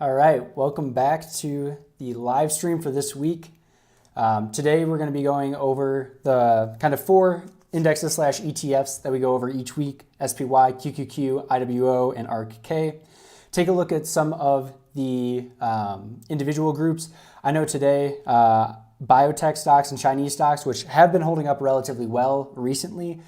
All right, welcome back to the live stream for this week. Today we're going to be going over the kind of 4 indexes / ETFs that we go over each week: SPY, QQQ, IWO, and ARKK. Take a look at some of the individual groups. I know today biotech stocks and Chinese stocks, which have been holding up relatively well recently,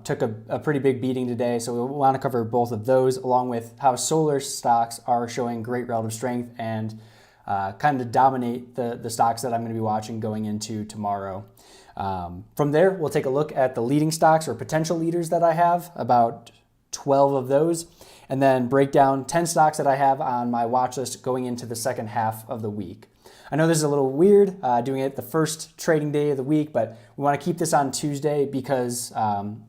took a pretty big beating today, so we want to cover both of those, along with how solar stocks are showing great relative strength and kind of dominate the stocks that I'm going to be watching going into tomorrow. From there, we'll take a look at the leading stocks or potential leaders that I have, about 12 of those, and then break down 10 stocks that I have on my watch list going into the second half of the week. I know this is a little weird doing it the first trading day of the week, but we want to keep this on Tuesday because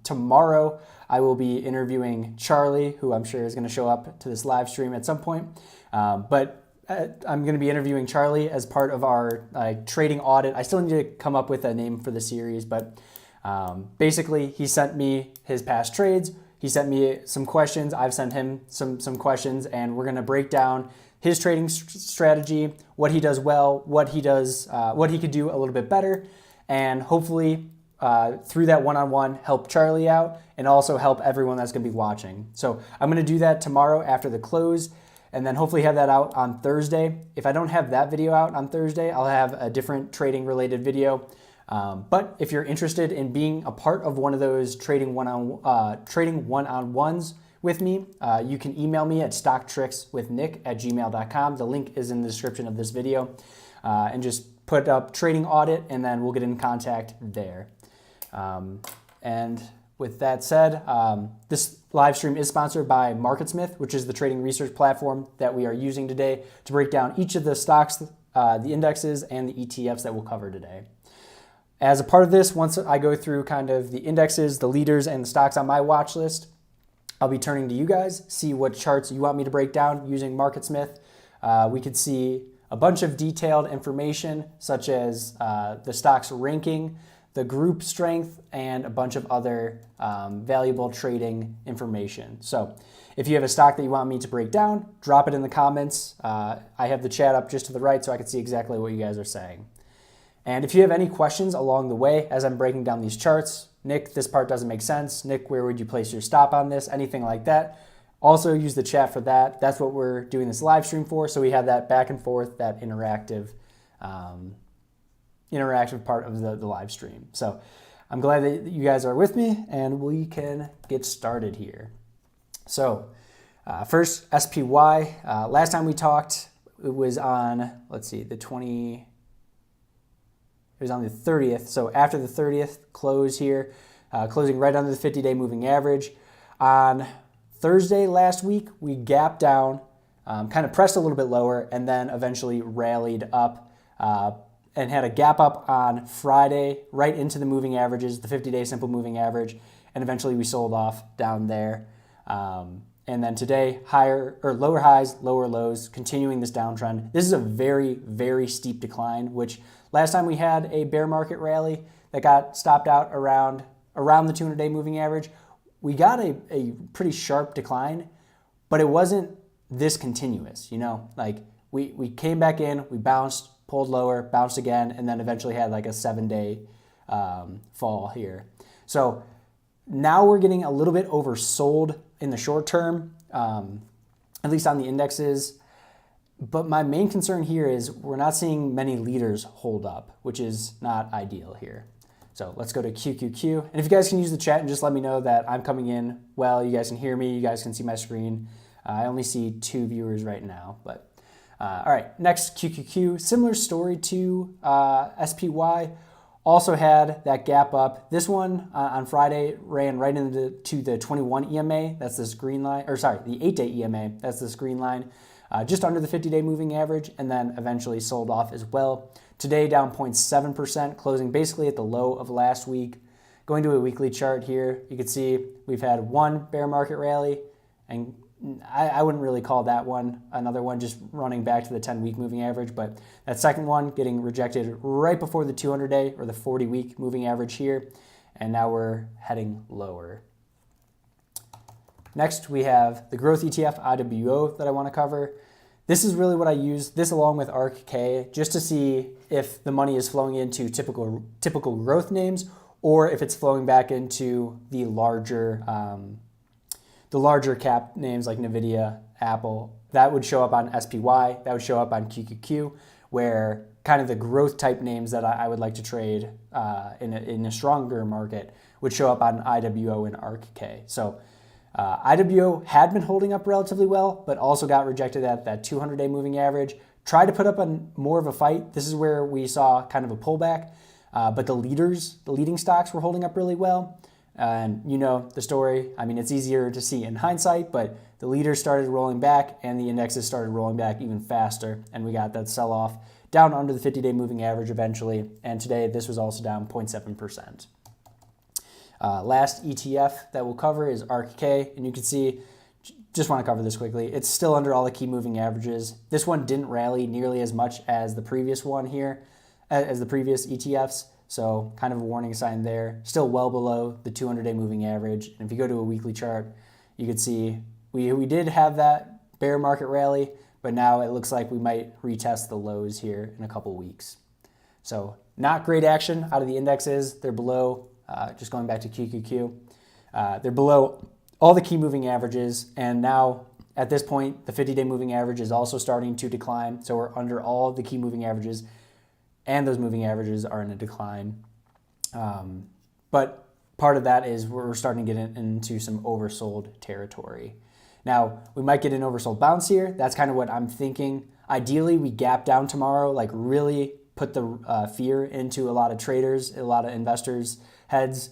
tomorrow I will be interviewing Charlie, who I'm sure is going to show up to this live stream at some point. But I'm going to be interviewing Charlie as part of our trading audit. I still need to come up with a name for the series, but basically he sent me his past trades. He sent me some questions. I've sent him some questions, and we're going to break down his trading strategy, what he does well, what he could do a little bit better, and hopefully through that one-on-one help Charlie out and also help everyone that's going to be watching. So I'm going to do that tomorrow after the close, and then hopefully have that out on Thursday. If I don't have that video out on Thursday, I'll have a different trading related video. But if you're interested in being a part of one of those trading one-on-ones with me, you can email me at stocktrickswithnick@gmail.com. The link is in the description of this video, and just put up trading audit, and then we'll get in contact there. And with that said, this live stream is sponsored by MarketSmith, which is the trading research platform that we are using today to break down each of the stocks, the indexes, and the ETFs that we'll cover today. As a part of this, once I go through kind of the indexes, the leaders, and the stocks on my watch list, I'll be turning to you guys, see what charts you want me to break down using MarketSmith. We could see a bunch of detailed information, such as the stock's ranking, the group strength, and a bunch of other valuable trading information. So if you have a stock that you want me to break down, drop it in the comments. I have the chat up just to the right so I can see exactly what you guys are saying. And if you have any questions along the way as I'm breaking down these charts, Nick, this part doesn't make sense. Nick, where would you place your stop on this? Anything like that. Also use the chat for that. That's what we're doing this live stream for. So we have that back and forth, that interactive part of the live stream. So I'm glad that you guys are with me, and we can get started here. So first, SPY. Last time we talked, it was on, let's see, it was on the 30th, so after the 30th close here, closing right under the 50-day moving average. On Thursday last week, we gapped down, kind of pressed a little bit lower, and then eventually rallied up and had a gap up on Friday right into the moving averages, the 50-day simple moving average, and eventually we sold off down there. And then today, lower highs, lower lows, continuing this downtrend. This is a very, very steep decline, which last time we had a bear market rally that got stopped out around the 200-day moving average. We got a pretty sharp decline, but it wasn't this continuous, Like we came back in, we bounced, pulled lower, bounced again, and then eventually had like a 7-day fall here. So now we're getting a little bit oversold in the short term, at least on the indexes. But my main concern here is we're not seeing many leaders hold up, which is not ideal here. So let's go to QQQ. And if you guys can use the chat and just let me know that I'm coming in well, you guys can hear me, you guys can see my screen. I only see 2 viewers right now, but all right, next QQQ. Similar story to SPY. Also had that gap up. This one on Friday ran right into the 21 EMA. That's this green line, or sorry, the 8-day EMA. That's this green line. Just under the 50-day moving average, and then eventually sold off as well. Today down 0.7%, closing basically at the low of last week. Going to a weekly chart here, you can see we've had one bear market rally, and I wouldn't really call that one another one, just running back to the 10-week moving average, but that second one getting rejected right before the 200-day or the 40-week moving average here, and now we're heading lower. Next, we have the growth ETF IWO that I want to cover. This is really what I use, this along with ARKK, just to see if the money is flowing into typical growth names or if it's flowing back into the larger cap names like NVIDIA, Apple. That would show up on SPY, that would show up on QQQ, where kind of the growth type names that I would like to trade in a stronger market would show up on IWO and ARKK. So IWO had been holding up relatively well, but also got rejected at that 200-day moving average. Tried to put up more of a fight. This is where we saw kind of a pullback, but the leading stocks were holding up really well. And you know the story. I mean, it's easier to see in hindsight, but the leaders started rolling back and the indexes started rolling back even faster. And we got that sell-off down under the 50-day moving average eventually. And today, this was also down 0.7%. Last ETF that we'll cover is ARKK, and you can see, just want to cover this quickly, it's still under all the key moving averages. This one didn't rally nearly as much as the previous one here, as the previous ETFs, so kind of a warning sign there. Still well below the 200-day moving average, and if you go to a weekly chart, you can see we did have that bear market rally, but now it looks like we might retest the lows here in a couple weeks. So not great action out of the indexes. They're below, just going back to QQQ, they're below all the key moving averages. And now at this point, the 50-day moving average is also starting to decline. So we're under all of the key moving averages, and those moving averages are in a decline. But part of that is we're starting to get into some oversold territory. Now, we might get an oversold bounce here. That's kind of what I'm thinking. Ideally, we gap down tomorrow, like really put the fear into a lot of traders, a lot of investors' heads,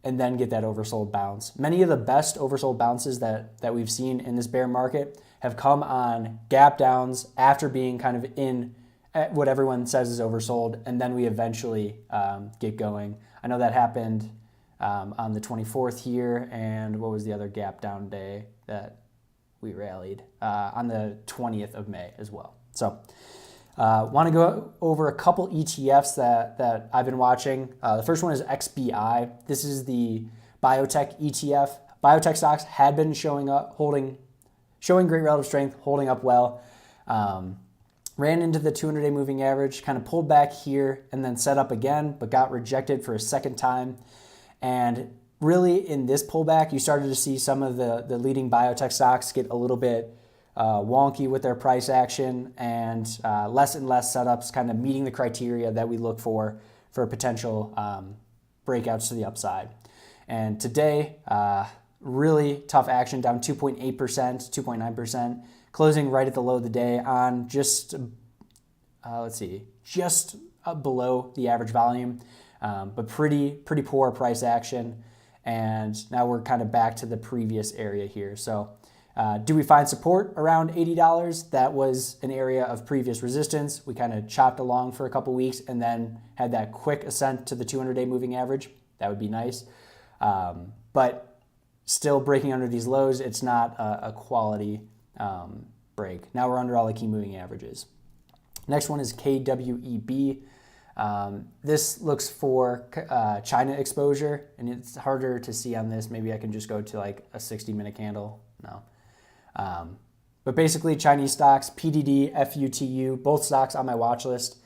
and then get that oversold bounce. Many of the best oversold bounces that we've seen in this bear market have come on gap downs after being kind of in at what everyone says is oversold, and then we eventually get going. I know that happened on the 24th here, and what was the other gap down day that we rallied? On the 20th of May as well. So want to go over a couple ETFs that I've been watching. The first one is XBI. This is the biotech ETF. Biotech stocks had been showing great relative strength, holding up well. Ran into the 200-day moving average, kind of pulled back here and then set up again, but got rejected for a second time. And really in this pullback, you started to see some of the leading biotech stocks get a little bit wonky with their price action, and less setups kind of meeting the criteria that we look for potential breakouts to the upside. And today, really tough action, down 2.8%, 2.9%, closing right at the low of the day on just below the average volume, but pretty poor price action. And now we're kind of back to the previous area here. So do we find support around $80? That was an area of previous resistance. We kind of chopped along for a couple weeks and then had that quick ascent to the 200-day moving average. That would be nice. But still breaking under these lows, it's not a quality break. Now we're under all the key moving averages. Next one is KWEB. This looks for China exposure, and it's harder to see on this. Maybe I can just go to like a 60-minute candle. No. But basically Chinese stocks, PDD, FUTU, both stocks on my watch list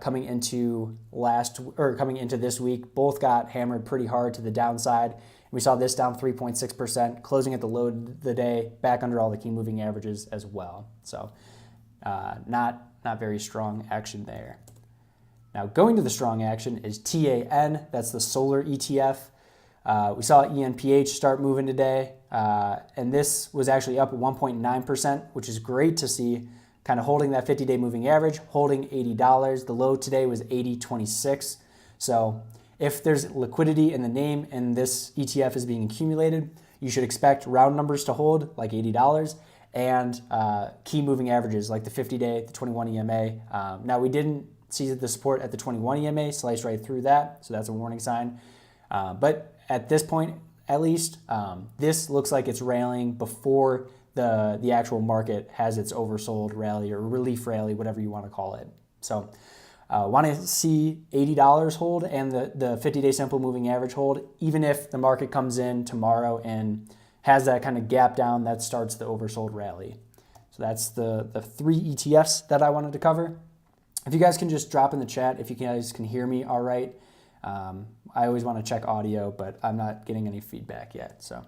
coming into this week, both got hammered pretty hard to the downside. We saw this down 3.6%, closing at the low of the day, back under all the key moving averages as well. So not very strong action there. Now going to the strong action is TAN, that's the solar ETF. We saw ENPH start moving today, and this was actually up 1.9%, which is great to see, kind of holding that 50-day moving average, holding $80. The low today was $80.26. So if there's liquidity in the name and this ETF is being accumulated, you should expect round numbers to hold, like $80, and key moving averages, like the 50-day, the 21 EMA. Now, we didn't see the support at the 21 EMA, sliced right through that, so that's a warning sign. But at this point, at least, this looks like it's rallying before the actual market has its oversold rally or relief rally, whatever you want to call it. So want to see $80 hold and the 50-day simple moving average hold, even if the market comes in tomorrow and has that kind of gap down that starts the oversold rally. So So that's the 3 ETFs that I wanted to cover. If you guys can just drop in the chat if you guys can hear me all right. I always want to check audio, but I'm not getting any feedback yet. So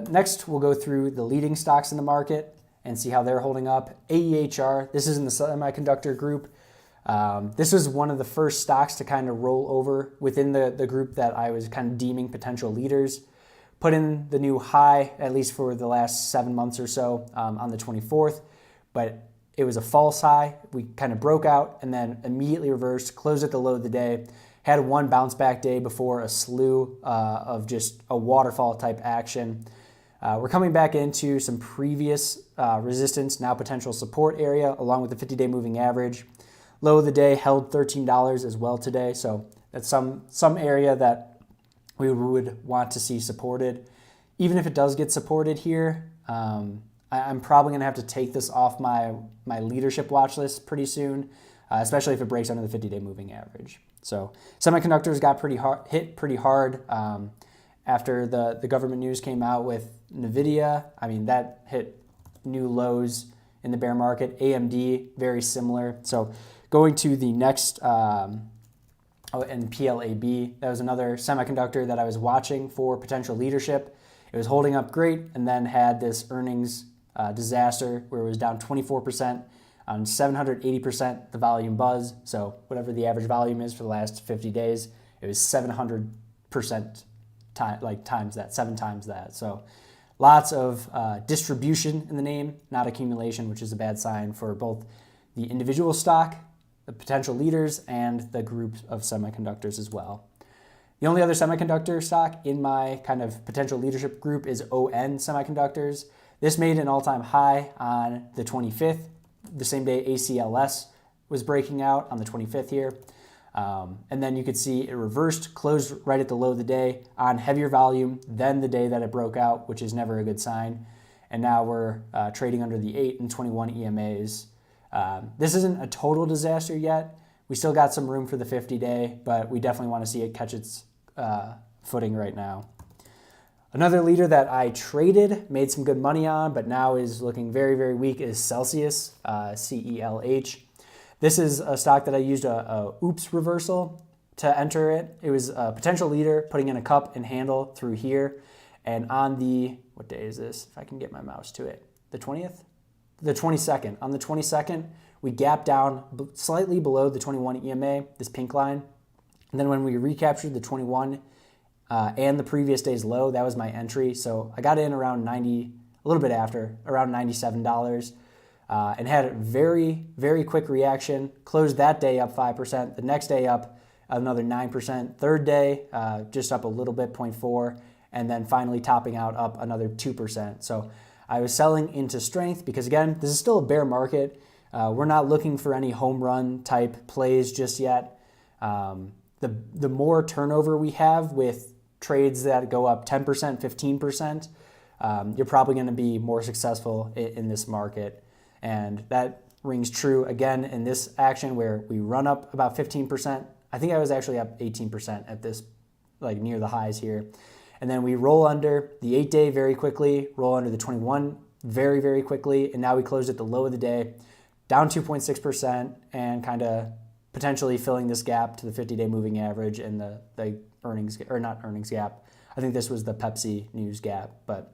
next, we'll go through the leading stocks in the market and see how they're holding up. AEHR, this is in the semiconductor group. This was one of the first stocks to kind of roll over within the group that I was kind of deeming potential leaders. Put in the new high, at least for the last 7 months or so, on the 24th, but it was a false high. We kind of broke out and then immediately reversed, closed at the low of the day, had one bounce back day before a slew of just a waterfall type action. We're coming back into some previous resistance, now potential support area, along with the 50-day moving average. Low of the day held $13 as well today, so that's some area that we would want to see supported. Even if it does get supported here, I'm probably going to have to take this off my leadership watch list pretty soon, especially if it breaks under the 50-day moving average. So semiconductors got hit pretty hard after the government news came out with NVIDIA. I mean, that hit new lows in the bear market. AMD, very similar. So going to the next, and PLAB, that was another semiconductor that I was watching for potential leadership. It was holding up great and then had this earnings disaster where it was down 24% on 780% the volume buzz. So whatever the average volume is for the last 50 days, it was 700% times that, 7 times that. So lots of distribution in the name, not accumulation, which is a bad sign for both the individual stock, the potential leaders, and the group of semiconductors as well. The only other semiconductor stock in my kind of potential leadership group is ON Semiconductors. This made an all-time high on the 25th, the same day CLFD was breaking out on the 25th here. And then you could see it reversed, closed right at the low of the day on heavier volume than the day that it broke out, which is never a good sign. And now we're trading under the 8 and 21 EMAs. This isn't a total disaster yet. We still got some room for the 50-day, but we definitely want to see it catch its footing right now. Another leader that I traded, made some good money on, but now is looking very, very weak is Celsius, CELH. This is a stock that I used a oops reversal to enter it. It was a potential leader, putting in a cup and handle through here. And on the, what day is this? If I can get my mouse to it, the 20th? The 22nd. On the 22nd, we gapped down slightly below the 21 EMA, this pink line. And then when we recaptured the 21 and the previous day's low, that was my entry. So I got in around 90, a little bit after, around $97, and had a very, very quick reaction. Closed that day up 5%. The next day up another 9%. Third day, just up a little bit, 0.4. And then finally topping out up another 2%. So I was selling into strength because, again, this is still a bear market. We're not looking for any home run type plays just yet. The more turnover we have with trades that go up 10%, 15%, you're probably going to be more successful in this market. And that rings true again in this action where we run up about 15%. I think I was actually up 18% at this, like near the highs here. And then we roll under the 8-day very quickly, roll under the 21 very, very quickly. And now we closed at the low of the day, down 2.6%, and kind of potentially filling this gap to the 50-day moving average and the earnings, or not earnings gap. I think this was the Pepsi news gap. But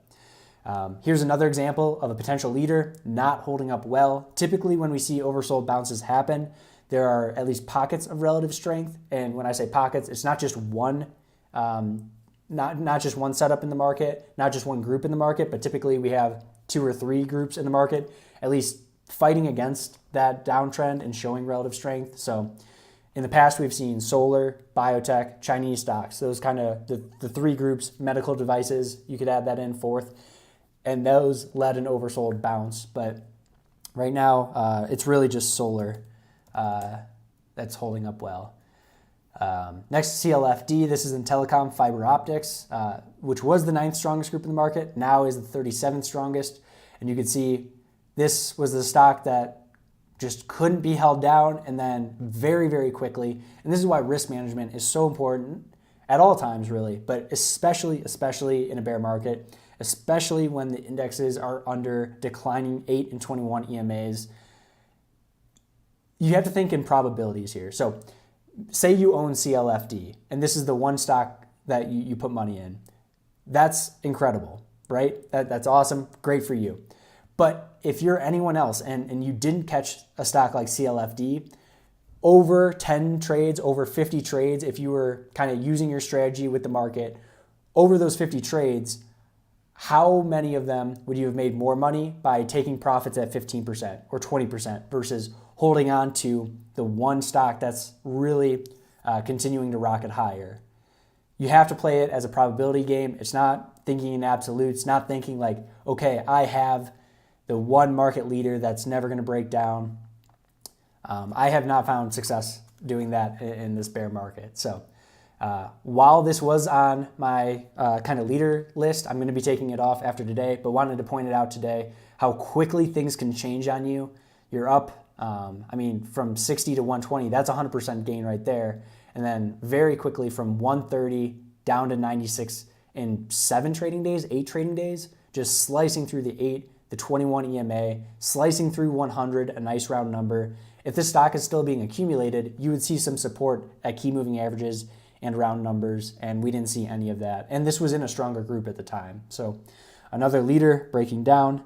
here's another example of a potential leader not holding up well. Typically when we see oversold bounces happen, there are at least pockets of relative strength. And when I say pockets, it's not just one not just one setup in the market, not just one group in the market, but typically we have 2 or 3 groups in the market, at least fighting against that downtrend and showing relative strength. So in the past, we've seen solar, biotech, Chinese stocks, those kind of the 3 groups, medical devices, you could add that in fourth, and those led an oversold bounce. But right now, it's really just solar that's holding up well. Next, CLFD. This is in telecom fiber optics, which was the 9th strongest group in the market, now is the 37th strongest. And you can see this was the stock that just couldn't be held down, and then very, very quickly. And this is why risk management is so important at all times, really, but especially in a bear market. especially when the indexes are under declining 8 and 21 EMAs. You have to think in probabilities here. So say you own CLFD, and this is the one stock that you put money in. That's incredible, right? That's awesome, great for you. But if you're anyone else and you didn't catch a stock like CLFD, over 10 trades, over 50 trades, if you were kind of using your strategy with the market, over those 50 trades, how many of them would you have made more money by taking profits at 15% or 20% versus holding on to the one stock that's really continuing to rocket higher? You have to play it as a probability game. It's not thinking in absolutes, not thinking like, okay, I have the one market leader that's never going to break down. I have not found success doing that in this bear market. So while this was on my kind of leader list, I'm going to be taking it off after today, but wanted to point it out today, how quickly things can change on you. You're up, from 60 to 120, that's 100% gain right there. And then very quickly from 130 down to 96 in 7 trading days, 8 trading days, just slicing through the 8, the 21 EMA, slicing through 100, a nice round number. If this stock is still being accumulated, you would see some support at key moving averages and round numbers, and we didn't see any of that. And this was in a stronger group at the time. So another leader breaking down.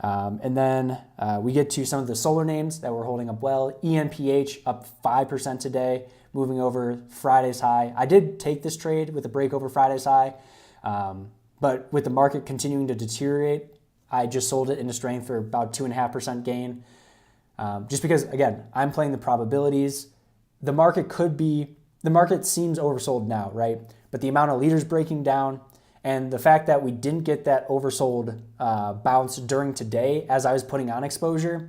And then we get to some of the solar names that were holding up well. ENPH up 5% today, moving over Friday's high. I did take this trade with a break over Friday's high, but with the market continuing to deteriorate, I just sold it into strength for about 2.5% gain. Just because, again, I'm playing the probabilities. The market seems oversold now, right? But the amount of leaders breaking down and the fact that we didn't get that oversold bounce during today as I was putting on exposure,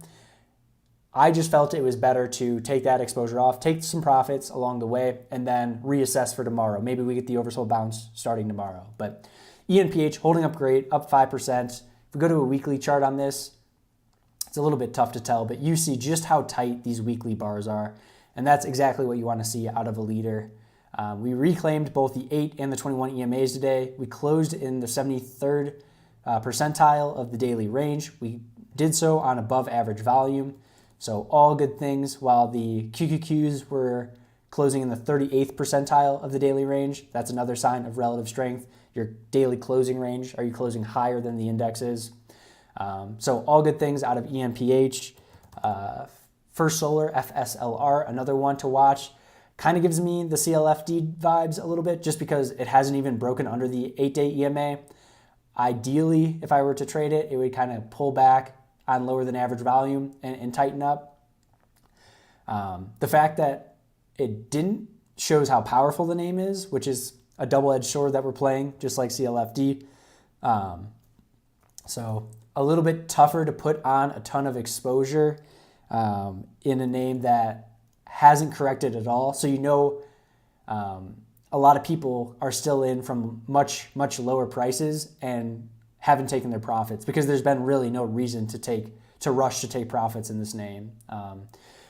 I just felt it was better to take that exposure off, take some profits along the way, and then reassess for tomorrow. Maybe we get the oversold bounce starting tomorrow. But ENPH holding up great, up 5%. If we go to a weekly chart on this, it's a little bit tough to tell, but you see just how tight these weekly bars are. And that's exactly what you want to see out of a leader. We reclaimed both the 8 and the 21 EMAs today. We closed in the 73rd percentile of the daily range. We did so on above average volume. So all good things, while the QQQs were closing in the 38th percentile of the daily range. That's another sign of relative strength. Your daily closing range, are you closing higher than the indexes? So all good things out of ENPH. First Solar, FSLR, another one to watch. Kind of gives me the CLFD vibes a little bit just because it hasn't even broken under the 8-day EMA. Ideally, if I were to trade it, it would kind of pull back on lower than average volume and tighten up. The fact that it didn't shows how powerful the name is, which is a double-edged sword that we're playing, just like CLFD. So a little bit tougher to put on a ton of exposure in a name that hasn't corrected at all. So a lot of people are still in from much, much lower prices and haven't taken their profits because there's been really no reason to rush to take profits in this name.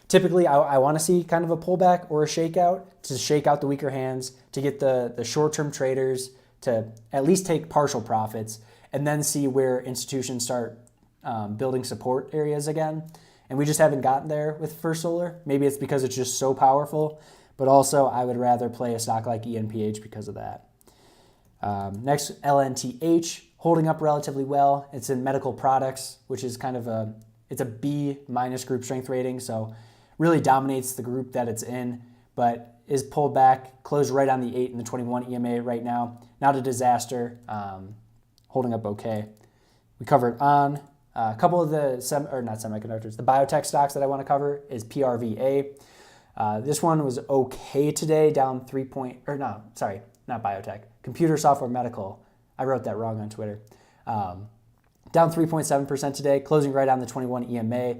Typically, I want to see kind of a pullback or a shakeout to shake out the weaker hands, to get the short-term traders to at least take partial profits, and then see where institutions start building support areas again. And we just haven't gotten there with First Solar. Maybe it's because it's just so powerful, but also I would rather play a stock like ENPH because of that. Next, LNTH, holding up relatively well. It's in medical products, which is kind of it's a B- group strength rating, so really dominates the group that it's in, but is pulled back, closed right on the 8 and the 21 EMA right now. Not a disaster, holding up okay. We covered on a couple of the the biotech stocks that I want to cover is PRVA. This one was okay today, down not biotech, computer software medical. I wrote that wrong on Twitter. Down 3.7% today, closing right on the 21 EMA.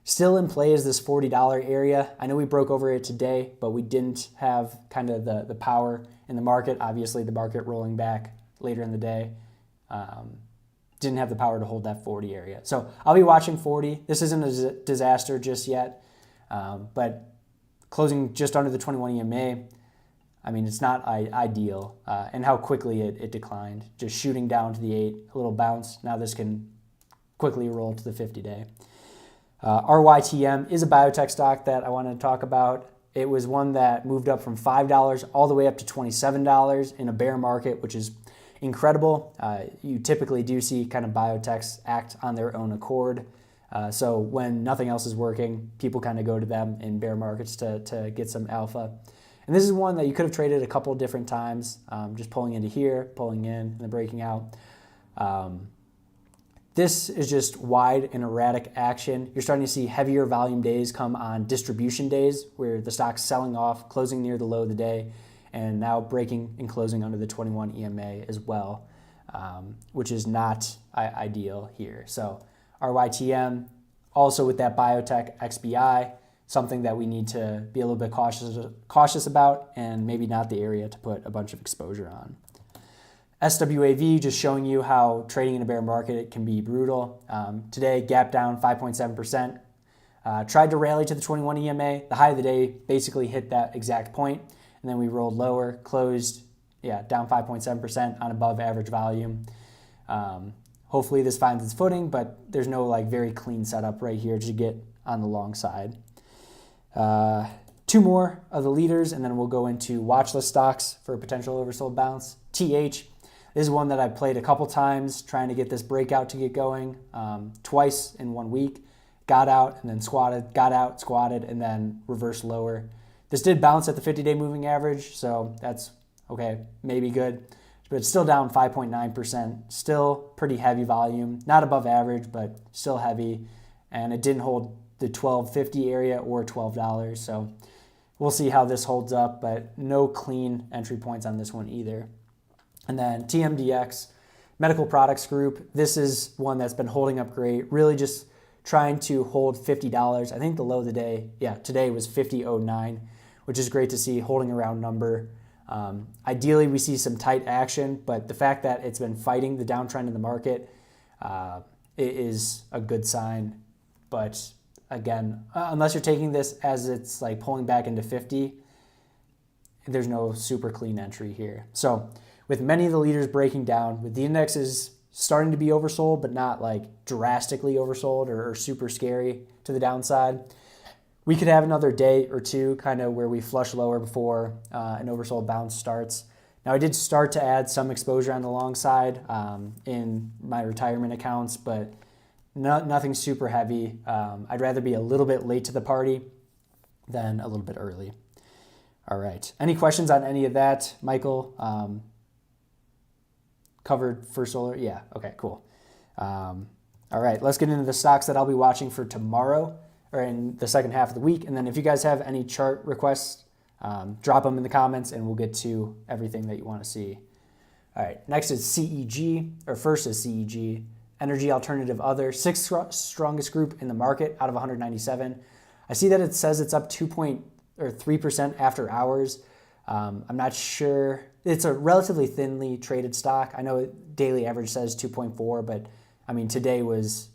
Still in play is this $40 area. I know we broke over it today, but we didn't have kind of the power in the market. Obviously, the market rolling back later in the day didn't have the power to hold that 40 area. So I'll be watching 40. This isn't a disaster just yet, but closing just under the 21 EMA. I mean, it's not ideal. And how quickly it declined, just shooting down to the 8, a little bounce. Now this can quickly roll to the 50-day. RYTM is a biotech stock that I wanted to talk about. It was one that moved up from $5 all the way up to $27 in a bear market, which is incredible. You typically do see kind of biotechs act on their own accord. So when nothing else is working, people kind of go to them in bear markets to get some alpha. And this is one that you could have traded a couple different times, just pulling into here, pulling in, and then breaking out. This is just wide and erratic action. You're starting to see heavier volume days come on distribution days where the stock's selling off, closing near the low of the day, and now breaking and closing under the 21 EMA as well, which is not ideal here. So RYTM, also with that biotech XBI, something that we need to be a little bit cautious about, and maybe not the area to put a bunch of exposure on. SWAV, just showing you how trading in a bear market can be brutal. Today, gap down 5.7%. Tried to rally to the 21 EMA. The high of the day basically hit that exact point, and then we rolled lower, closed, down 5.7% on above average volume. Hopefully this finds its footing, but there's no very clean setup right here to get on the long side. 2 more of the leaders, and then we'll go into watchlist stocks for a potential oversold bounce. TH. This is one that I played a couple times trying to get this breakout to get going, twice in 1 week. Got out and then squatted, got out, squatted, and then reversed lower. This did bounce at the 50-day moving average, so that's okay, maybe good. But it's still down 5.9%, still pretty heavy volume. Not above average, but still heavy. And it didn't hold the $12.50 area or $12, so we'll see how this holds up, but no clean entry points on this one either. And then TMDX, Medical Products Group. This is one that's been holding up great, really just trying to hold $50. I think the low of the day, today was $50.09, which is great to see, holding a round number. Ideally, we see some tight action, but the fact that it's been fighting the downtrend in the market is a good sign. But again, unless you're taking this as it's pulling back into 50, there's no super clean entry here. So with many of the leaders breaking down, with the indexes starting to be oversold, but not drastically oversold or super scary to the downside, we could have another day or two kind of where we flush lower before an oversold bounce starts. Now, I did start to add some exposure on the long side in my retirement accounts, but nothing super heavy. I'd rather be a little bit late to the party than a little bit early. All right. Any questions on any of that, Michael? Covered for solar? Yeah. Okay, cool. All right. Let's get into the stocks that I'll be watching for tomorrow or in the second half of the week. And then if you guys have any chart requests, drop them in the comments and we'll get to everything that you want to see. All right. Next is CEG, or first is CEG, Energy Alternative Other, 6th strongest group in the market out of 197. I see that it says it's up 3% after hours. I'm not sure. It's a relatively thinly traded stock. I know daily average says 2.4, but I mean today was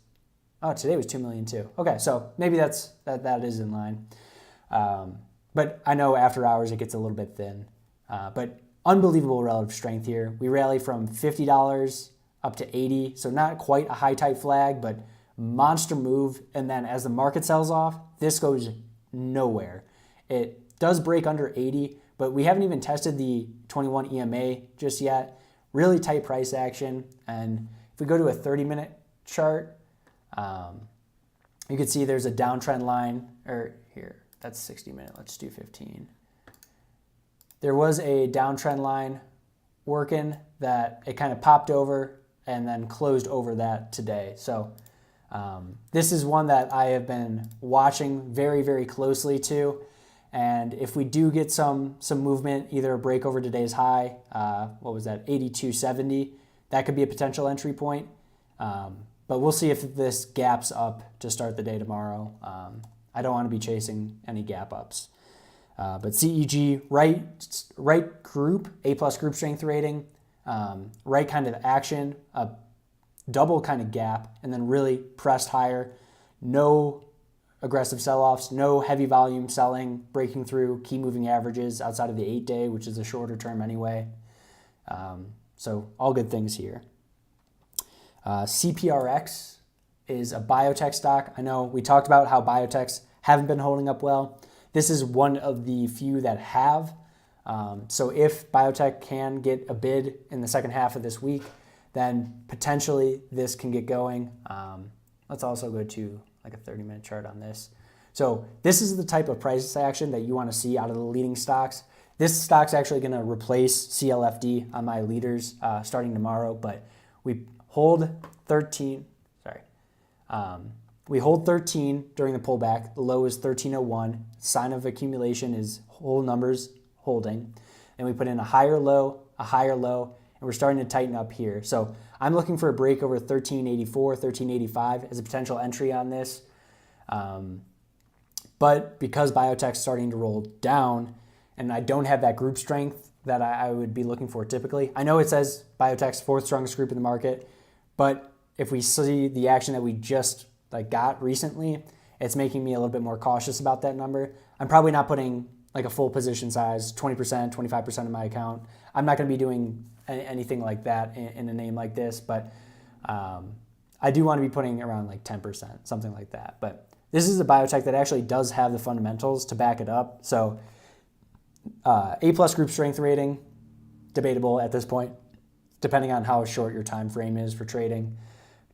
2 million too. Okay, so maybe that is in line. But I know after hours it gets a little bit thin. But unbelievable relative strength here. We rally from $50 up to 80, so not quite a high type flag, but monster move. And then as the market sells off, this goes nowhere. It does break under 80, but we haven't even tested the 21 EMA just yet. Really tight price action. And if we go to a 30-minute chart, you can see there's a downtrend line, or here, that's 60-minute. Let's do 15. There was a downtrend line working that it kind of popped over and then closed over that today. So this is one that I have been watching very, very closely too. And if we do get some movement, either a break over today's high, what was that, 82.70, that could be a potential entry point. But we'll see if this gaps up to start the day tomorrow. I don't want to be chasing any gap ups. But CEG, right group, A+ group strength rating, right kind of action, a double kind of gap, and then really pressed higher. No aggressive sell-offs, no heavy volume selling, breaking through key moving averages outside of the 8-day, which is a shorter term anyway. So all good things here. CPRX is a biotech stock. I know we talked about how biotechs haven't been holding up well. This is one of the few that have. So if biotech can get a bid in the second half of this week, then potentially this can get going. Let's also go to like a 30-minute chart on this. So this is the type of price action that you want to see out of the leading stocks. This stock's actually going to replace CLFD on my leaders starting tomorrow, but we hold 13. We hold 13 during the pullback. The low is 1301. Sign of accumulation is whole numbers holding. And we put in a higher low, and we're starting to tighten up here. So I'm looking for a break over 1384, 1385 as a potential entry on this. But because biotech's starting to roll down, and I don't have that group strength that I would be looking for typically. I know it says biotech's fourth strongest group in the market, but if we see the action that we just got recently, it's making me a little bit more cautious about that number. I'm probably not putting like a full position size, 20%, 25% of my account. I'm not going to be doing anything like that in a name like this, but I do want to be putting around like 10%, something like that. But this is a biotech that actually does have the fundamentals to back it up. So A+ group strength rating, debatable at this point, depending on how short your time frame is for trading.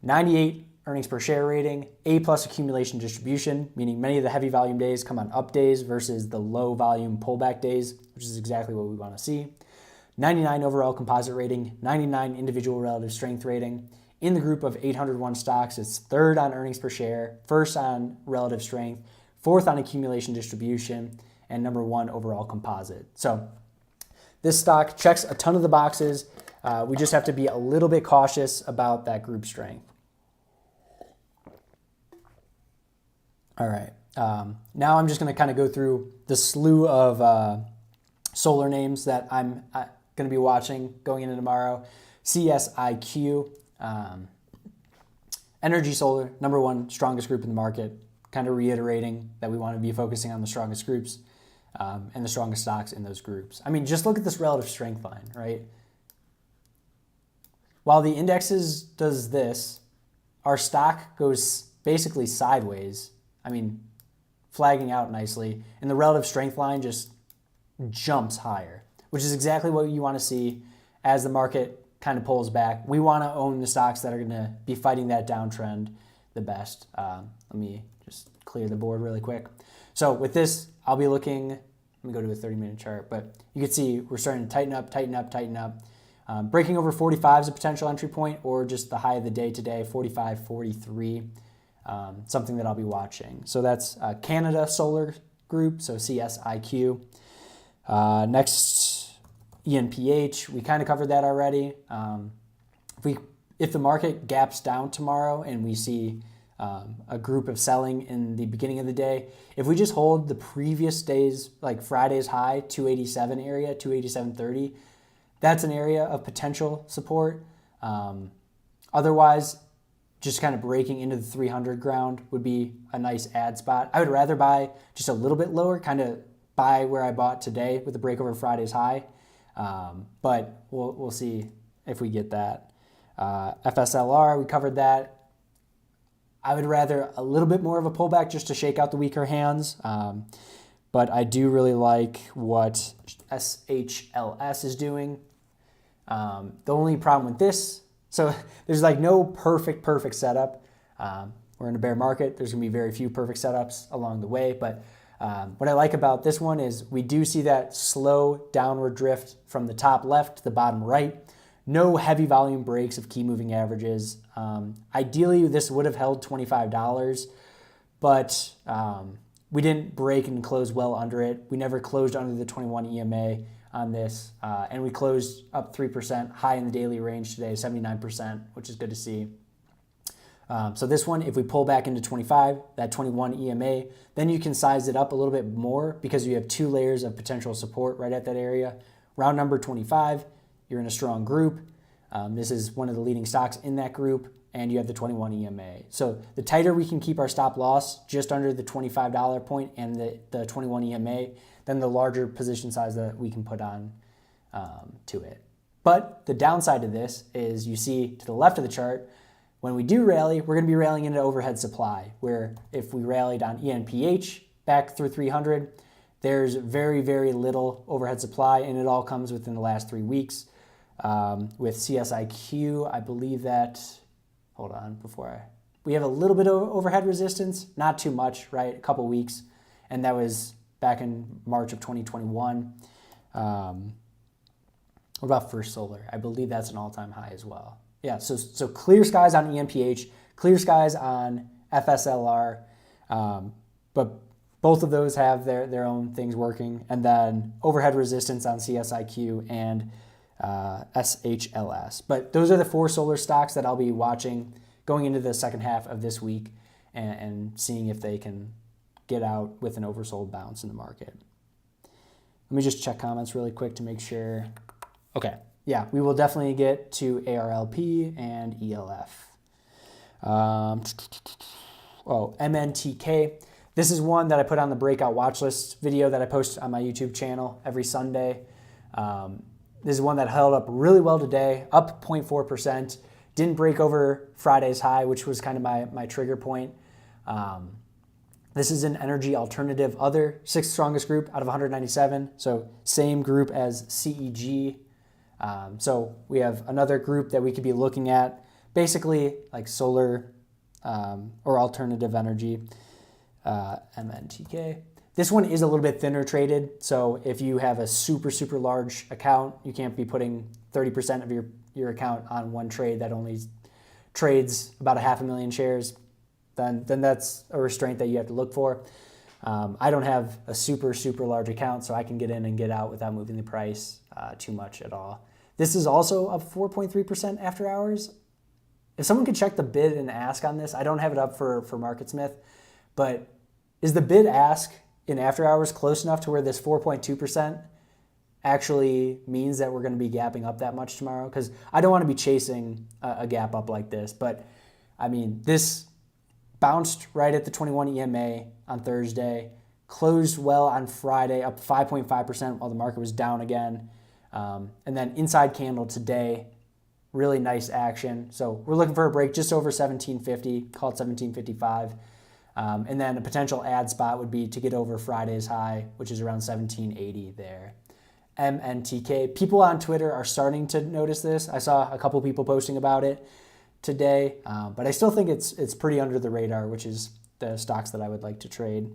98 earnings per share rating, A+ accumulation distribution, meaning many of the heavy volume days come on up days versus the low volume pullback days, which is exactly what we want to see. 99 overall composite rating, 99 individual relative strength rating. In the group of 801 stocks, it's third on earnings per share, first on relative strength, fourth on accumulation distribution, and number one overall composite. So this stock checks a ton of the boxes. We just have to be a little bit cautious about that group strength. All right. Now I'm just going to kind of go through the slew of solar names that I'm going to be watching going into tomorrow. CSIQ, Energy Solar, number one strongest group in the market, kind of reiterating that we want to be focusing on the strongest groups and the strongest stocks in those groups. I mean, just look at this relative strength line, right? While the indexes does this, our stock goes basically sideways. I mean, flagging out nicely, and the relative strength line just jumps higher, which is exactly what you want to see as the market kind of pulls back. We want to own the stocks that are going to be fighting that downtrend the best. Let me just clear the board really quick. So with this, I'll be looking, let me go to a 30-minute chart, but you can see we're starting to tighten up, tighten up, tighten up. Breaking over 45 is a potential entry point, or just the high of the day today, 45, 43. Something that I'll be watching. So that's Canada Solar Group, so CSIQ. Next, ENPH. We kind of covered that already. If the market gaps down tomorrow and we see a group of selling in the beginning of the day, if we just hold the previous days, like Friday's high, 287 area, 287.30, that's an area of potential support. Otherwise, just kind of breaking into the 300 ground would be a nice add spot. I would rather buy just a little bit lower, kind of buy where I bought today with the break over Friday's high. But we'll see if we get that. FSLR, we covered that. I would rather a little bit more of a pullback just to shake out the weaker hands. But I do really like what SHLS is doing. The only problem with this, so there's like no perfect setup. We're in a bear market. There's going to be very few perfect setups along the way. But what I like about this one is we do see that slow downward drift from the top left to the bottom right. No heavy volume breaks of key moving averages. Ideally, this would have held $25, but we didn't break and close well under it. We never closed under the 21 EMA on this, and we closed up 3% high in the daily range today, 79%, which is good to see. So this one, if we pull back into 25, that 21 EMA, then you can size it up a little bit more because you have two layers of potential support right at that area. Round number 25, you're in a strong group. This is one of the leading stocks in that group, and you have the 21 EMA. So the tighter we can keep our stop loss just under the $25 point and the 21 EMA, then the larger position size that we can put on to it. But the downside of this is you see to the left of the chart, when we do rally, we're going to be rallying into overhead supply, where if we rallied on ENPH back through 300, there's very, very little overhead supply, and it all comes within the last 3 weeks. With CSIQ, I believe that, hold on, we have a little bit of overhead resistance, not too much, right? A couple weeks, and that was back in March of 2021. What about First Solar? I believe that's an all-time high as well. Yeah, so clear skies on ENPH, clear skies on FSLR, but both of those have their own things working, and then overhead resistance on CSIQ and SHLS. But those are the 4 solar stocks that I'll be watching going into the second half of this week and seeing if they can get out with an oversold bounce in the market. Let me just check comments really quick to make sure. Okay, yeah, we will definitely get to ARLP and ELF. MNTK. This is one that I put on the breakout watch list video that I post on my YouTube channel every Sunday. This is one that held up really well today, up 0.4%. Didn't break over Friday's high, which was kind of my trigger point. This is an energy alternative other, 6th strongest group out of 197. So same group as CEG. So we have another group that we could be looking at, basically like solar or alternative energy, MNTK. This one is a little bit thinner traded. So if you have a super, super large account, you can't be putting 30% of your account on one trade that only trades about 500,000 shares. Then that's a restraint that you have to look for. I don't have a super, super large account, so I can get in and get out without moving the price too much at all. This is also up 4.3% after hours. If someone could check the bid and ask on this, I don't have it up for MarketSmith, but is the bid ask in after hours close enough to where this 4.2% actually means that we're going to be gapping up that much tomorrow? Because I don't want to be chasing a gap up like this, but I mean, this bounced right at the 21 EMA on Thursday, closed well on Friday, up 5.5% while the market was down again. And then inside candle today, really nice action. So we're looking for a break just over 1750, call it 1755. And then a potential add spot would be to get over Friday's high, which is around 1780 there. MNTK. People on Twitter are starting to notice this. I saw a couple people posting about it today, but I still think it's pretty under the radar, which is the stocks that I would like to trade.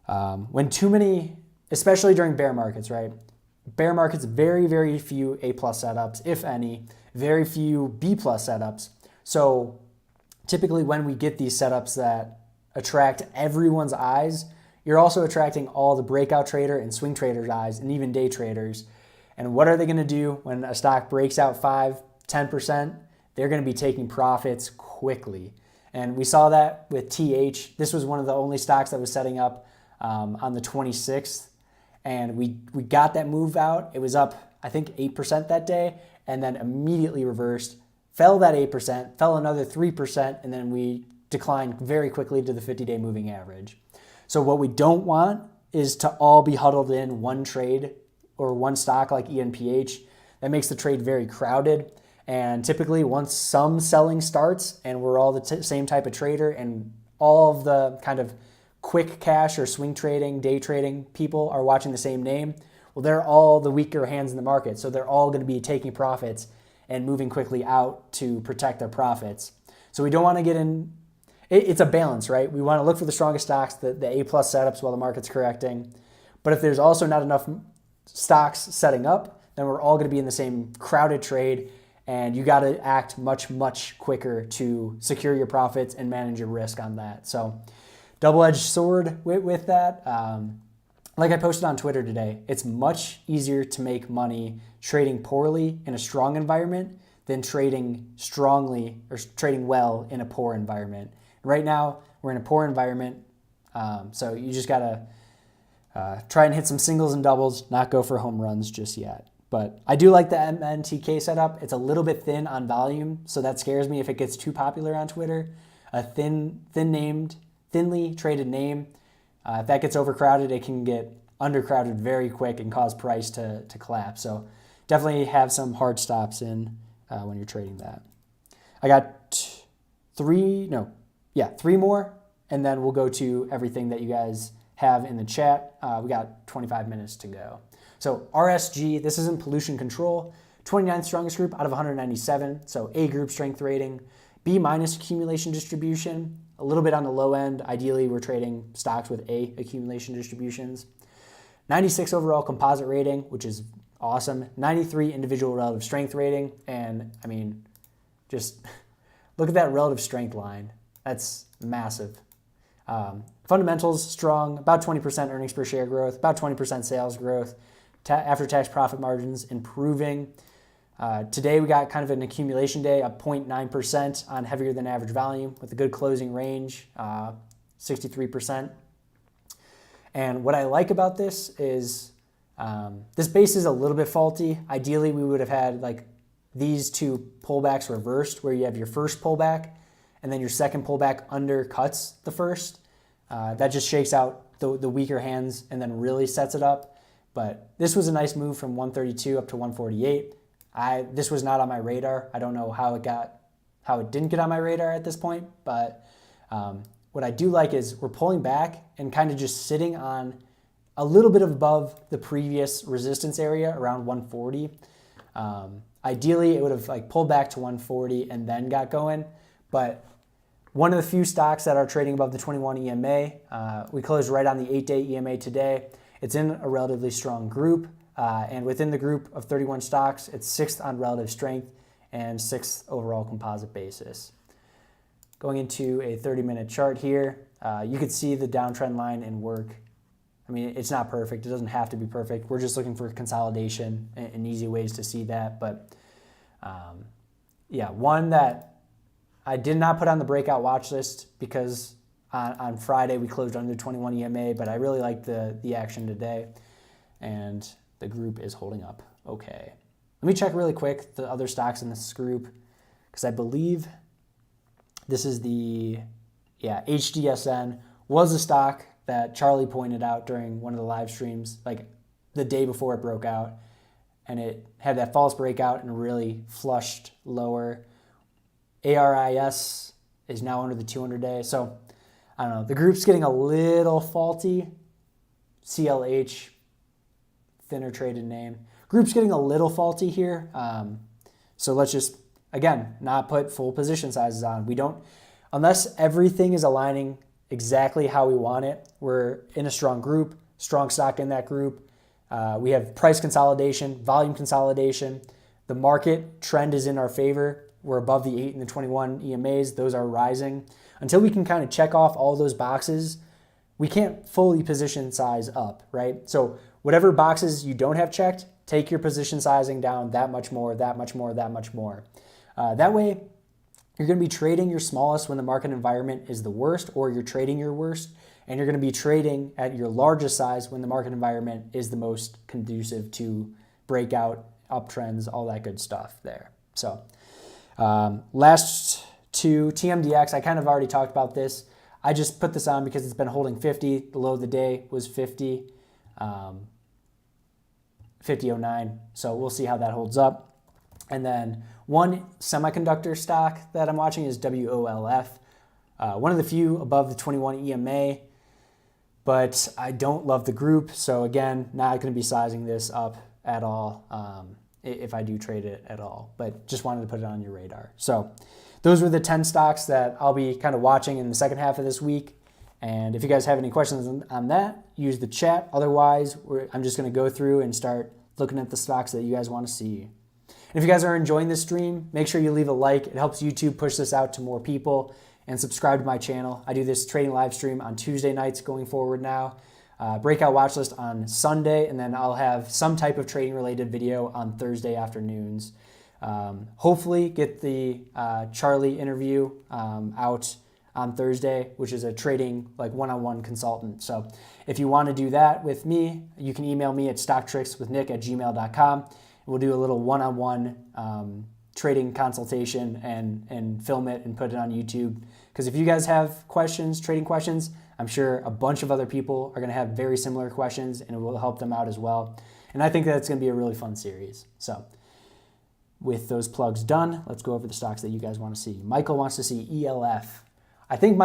When too many, especially during bear markets, right? Bear markets, very, very few A+ setups, if any, very few B+ setups. So typically when we get these setups that attract everyone's eyes, you're also attracting all the breakout trader and swing traders' eyes and even day traders. And what are they going to do when a stock breaks out 5-10%? They're going to be taking profits quickly. And we saw that with TH. This was one of the only stocks that was setting up on the 26th. And we got that move out. It was up, I think, 8% that day, and then immediately reversed, fell that 8%, fell another 3%, and then we declined very quickly to the 50-day moving average. So what we don't want is to all be huddled in one trade or one stock like ENPH. That makes the trade very crowded. And typically once some selling starts and we're all the same type of trader and all of the kind of quick cash or swing trading, day trading people are watching the same name, well, they're all the weaker hands in the market. So they're all going to be taking profits and moving quickly out to protect their profits. So we don't want to get in. It's a balance, right? We want to look for the strongest stocks, the A+ setups while the market's correcting. But if there's also not enough stocks setting up, then we're all going to be in the same crowded trade, and you got to act much, much quicker to secure your profits and manage your risk on that. So double-edged sword with that. Like I posted on Twitter today, it's much easier to make money trading poorly in a strong environment than trading strongly or trading well in a poor environment. Right now, we're in a poor environment, so you just got to try and hit some singles and doubles, not go for home runs just yet. But I do like the MNTK setup. It's a little bit thin on volume, so that scares me if it gets too popular on Twitter. A thinly traded name. If that gets overcrowded, it can get undercrowded very quick and cause price to collapse. So definitely have some hard stops in when you're trading that. I got three more, and then we'll go to everything that you guys have in the chat. We got 25 minutes to go. So RSG, this is in pollution control, 29th strongest group out of 197. So A group strength rating, B minus accumulation distribution, a little bit on the low end. Ideally, we're trading stocks with A accumulation distributions. 96 overall composite rating, which is awesome. 93 individual relative strength rating. And I mean, just look at that relative strength line. That's massive. Fundamentals strong, about 20% earnings per share growth, about 20% sales growth. After-tax profit margins improving. Today we got kind of an accumulation day, up 0.9% on heavier than average volume with a good closing range, 63%. And what I like about this is this base is a little bit faulty. Ideally, we would have had like these two pullbacks reversed, where you have your first pullback and then your second pullback undercuts the first. That just shakes out the weaker hands and then really sets it up. But this was a nice move from 132 up to 148. This was not on my radar. I don't know how it didn't get on my radar at this point, but what I do like is we're pulling back and kind of just sitting on a little bit above the previous resistance area around 140. Ideally, it would have like pulled back to 140 and then got going, but one of the few stocks that are trading above the 21 EMA, we closed right on the 8-day EMA today. It's in a relatively strong group, and within the group of 31 stocks, it's 6th on relative strength and 6th overall composite basis. Going into a 30-minute chart here, you could see the downtrend line in work. I mean, it's not perfect. It doesn't have to be perfect. We're just looking for consolidation and easy ways to see that. But yeah, one that I did not put on the breakout watch list because on Friday we closed under 21 EMA, but I really like the action today, and the group is holding up okay. Let me check really quick the other stocks in this group, because I believe this is the HDSN was a stock that Charlie pointed out during one of the live streams, like the day before it broke out, and it had that false breakout and really flushed lower. ARIS is now under the 200-day, so I don't know. The group's getting a little faulty. CLH, thinner traded name. Group's getting a little faulty here. So let's just, again, not put full position sizes on. We don't, unless everything is aligning exactly how we want it. We're in a strong group, strong stock in that group. We have price consolidation, volume consolidation. The market trend is in our favor. We're above the 8 and the 21 EMAs. Those are rising. Until we can kind of check off all those boxes, we can't fully position size up, right? So whatever boxes you don't have checked, take your position sizing down that much more, that much more, that much more. That way, you're going to be trading your smallest when the market environment is the worst, or you're trading your worst, and you're going to be trading at your largest size when the market environment is the most conducive to breakout, uptrends, all that good stuff there. So last two, TMDX, I kind of already talked about this. I just put this on because it's been holding 50. The low of the day was 50, 50.09. So we'll see how that holds up. And then one semiconductor stock that I'm watching is WOLF. One of the few above the 21 EMA, but I don't love the group. So again, not going to be sizing this up at all if I do trade it at all, but just wanted to put it on your radar. So those were the 10 stocks that I'll be kind of watching in the second half of this week. And if you guys have any questions on that, use the chat. Otherwise, I'm just going to go through and start looking at the stocks that you guys want to see. And if you guys are enjoying this stream, make sure you leave a like. It helps YouTube push this out to more people. And subscribe to my channel. I do this trading live stream on Tuesday nights going forward now. Breakout watch list on Sunday, and then I'll have some type of trading related video on Thursday afternoons. Hopefully get the Charlie interview out on Thursday, which is a trading like one-on-one consultant. So if you want to do that with me, you can email me at stocktrickswithnick@gmail.com. We'll do a little one-on-one trading consultation and film it and put it on YouTube. Because if you guys have questions, trading questions, I'm sure a bunch of other people are going to have very similar questions, and it will help them out as well. And I think that's going to be a really fun series. So with those plugs done, let's go over the stocks that you guys want to see. Michael wants to see ELF. I think,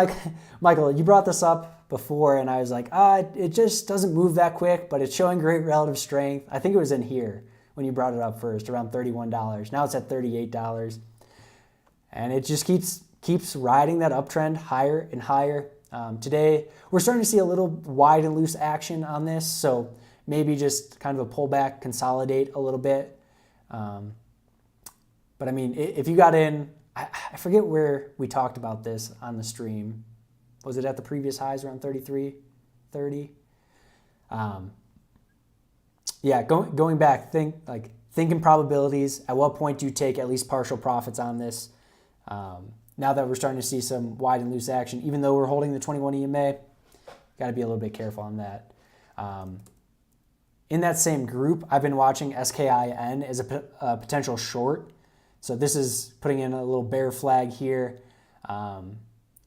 Michael, you brought this up before, and I was like, it just doesn't move that quick, but it's showing great relative strength. I think it was in here when you brought it up first, around $31. Now it's at $38. And it just keeps riding that uptrend higher and higher. Today, we're starting to see a little wide and loose action on this, so maybe just kind of a pullback, consolidate a little bit. But I mean, if you got in, I forget where we talked about this on the stream. Was it at the previous highs around 33, 30? Yeah, going back, thinking probabilities. At what point do you take at least partial profits on this? Now that we're starting to see some wide and loose action, even though we're holding the 21 EMA, got to be a little bit careful on that. In that same group, I've been watching SKIN as a potential short. So this is putting in a little bear flag here.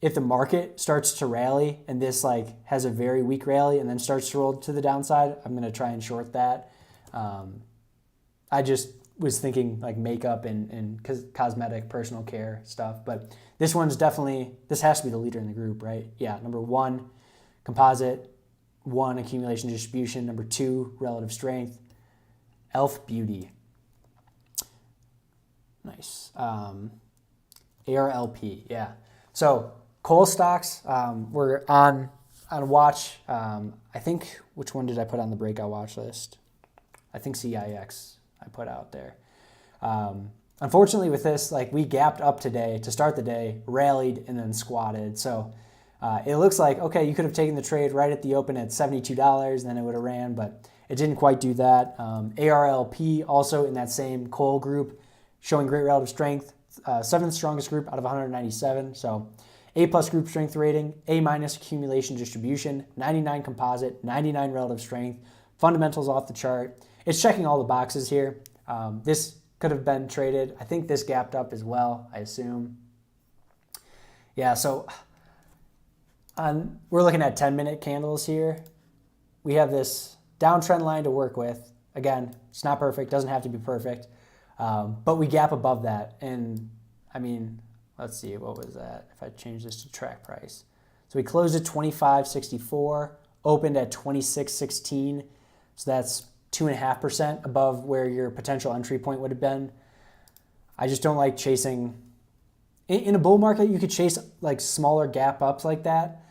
If the market starts to rally and this has a very weak rally and then starts to roll to the downside, I'm going to try and short that. I just was thinking makeup and cosmetic, personal care stuff. But this one's definitely, this has to be the leader in the group, right? Yeah, number 1, composite. 1, accumulation distribution. Number 2, relative strength. Elf Beauty. Nice. ARLP, yeah. So coal stocks, we're on watch. I think, which one did I put on the breakout watch list? I think CIX I put out there. Unfortunately with this, we gapped up today to start the day, rallied, and then squatted. So it looks like, okay, you could have taken the trade right at the open at $72, then it would have ran, but it didn't quite do that. ARLP, also in that same coal group, showing great relative strength, 7th strongest group out of 197. So A+ group strength rating, A- accumulation distribution, 99 composite, 99 relative strength, fundamentals off the chart. It's checking all the boxes here. This could have been traded. I think this gapped up as well, I assume. Yeah, so we're looking at 10-minute candles here. We have this downtrend line to work with. Again, it's not perfect, doesn't have to be perfect. But we gap above that. And I mean, let's see, what was that? If I change this to track price. So we closed at 25.64, opened at 26.16. So that's 2.5% above where your potential entry point would have been. I just don't like chasing. In a bull market, you could chase smaller gap ups like that.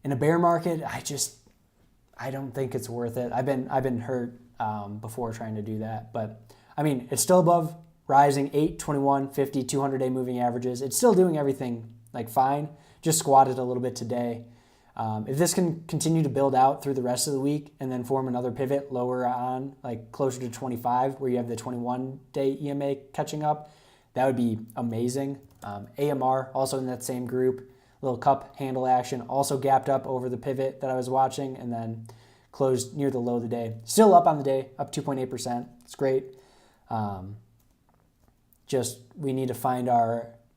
In a bear market, I don't think it's worth it. I've been hurt before trying to do that, but I mean, it's still above rising 8, 21, 50, 200-day moving averages. It's still doing everything fine. Just squatted a little bit today. If this can continue to build out through the rest of the week and then form another pivot lower on, closer to 25, where you have the 21-day EMA catching up, that would be amazing. AMR, also in that same group, little cup handle action, also gapped up over the pivot that I was watching and then closed near the low of the day. Still up on the day, up 2.8%. It's great.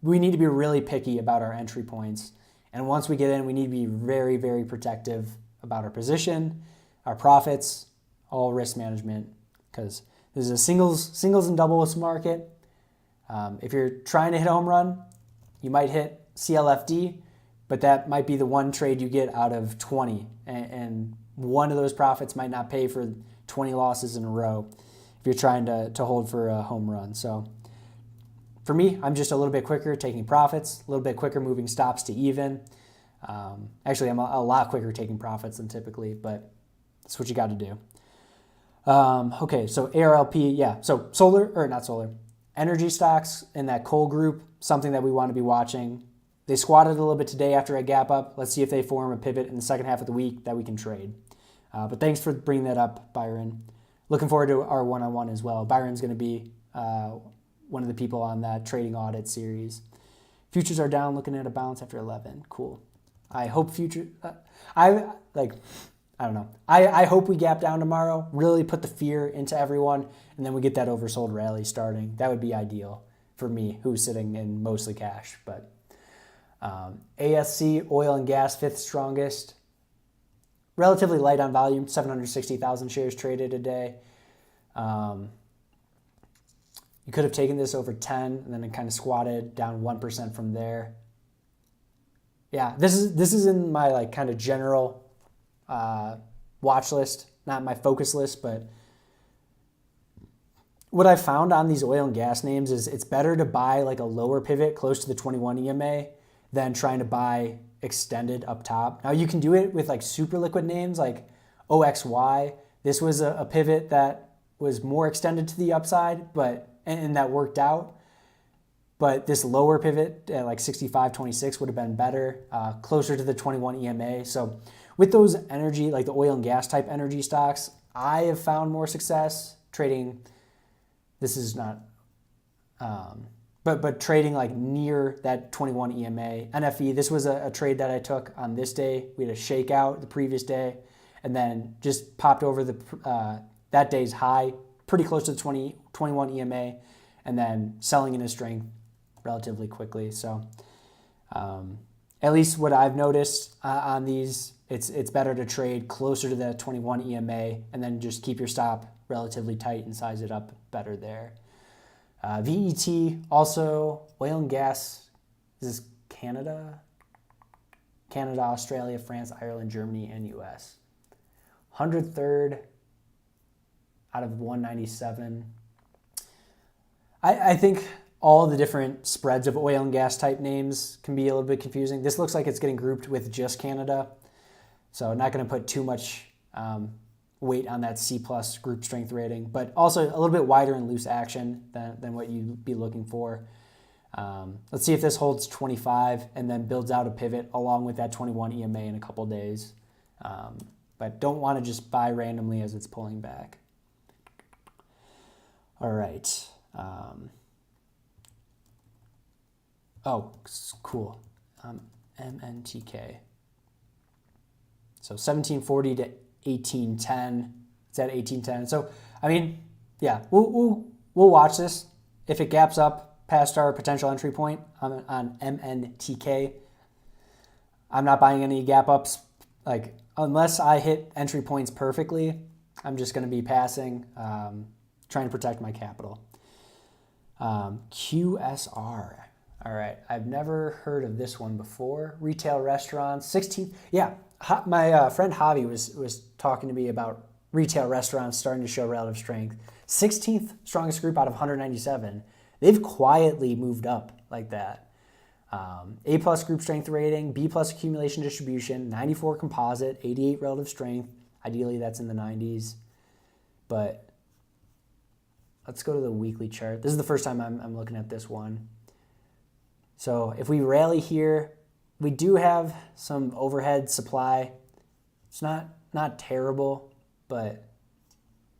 We need to be really picky about our entry points. And once we get in, we need to be very, very protective about our position, our profits, all risk management, because this is a singles and doubles market. If you're trying to hit a home run, you might hit CLFD, but that might be the one trade you get out of 20. And one of those profits might not pay for 20 losses in a row if you're trying to hold for a home run. So for me, I'm just a little bit quicker taking profits, a little bit quicker moving stops to even. Actually, I'm a lot quicker taking profits than typically, but that's what you got to do. Okay, so ARLP, yeah. So energy stocks in that coal group, something that we want to be watching. They squatted a little bit today after a gap up. Let's see if they form a pivot in the second half of the week that we can trade. But thanks for bringing that up, Byron. Looking forward to our one-on-one as well. Byron's going to be one of the people on that trading audit series. Futures are down, looking at a bounce after 11. Cool. I hope I don't know. I hope we gap down tomorrow, really put the fear into everyone, and then we get that oversold rally starting. That would be ideal for me, who's sitting in mostly cash. But ASC, oil and gas, fifth strongest. Relatively light on volume, 760,000 shares traded a day. You could have taken this over 10, and then it kind of squatted down 1% from there. Yeah, this is in my like kind of general watch list, not my focus list, but what I found on these oil and gas names is it's better to buy like a lower pivot close to the 21 EMA than trying to buy extended up top. Now you can do it with like super liquid names like OXY. This was a pivot that was more extended to the upside, and that worked out. But this lower pivot at like 65.26 would have been better, closer to the 21 EMA. So with those energy, like the oil and gas type energy stocks, I have found more success trading. This is not, but trading like near that 21 EMA. NFE, this was a trade that I took on this day. We had a shakeout the previous day, and then just popped over that day's high, pretty close to the 21 EMA, and then selling into strength relatively quickly. So at least what I've noticed on these, it's better to trade closer to the 21 EMA and then just keep your stop relatively tight and size it up better there. VET, also oil and gas. This is Canada, Australia, France, Ireland, Germany, and US. 103rd out of 197. I think all the different spreads of oil and gas type names can be a little bit confusing. This looks like it's getting grouped with just Canada. So not going to put too much weight on that C+ group strength rating, but also a little bit wider and loose action than what you'd be looking for. Let's see if this holds 25 and then builds out a pivot along with that 21 EMA in a couple days. But don't want to just buy randomly as it's pulling back. All right. Oh, cool. MNTK. So 1740 to 1810. It's at 1810. So, I mean, yeah, we'll watch this. If it gaps up past our potential entry point on MNTK, I'm not buying any gap ups. Like, unless I hit entry points perfectly, I'm just going to be passing, trying to protect my capital. QSR. All right, I've never heard of this one before. Retail restaurants, 16. Yeah, my friend Javi was talking to me about retail restaurants starting to show relative strength. 16th strongest group out of 197. They've quietly moved up like that. A+ group strength rating, B+ accumulation distribution, 94 composite, 88 relative strength. Ideally, that's in the 90s. But let's go to the weekly chart. This is the first time I'm looking at this one. So if we rally here, we do have some overhead supply. It's not terrible, but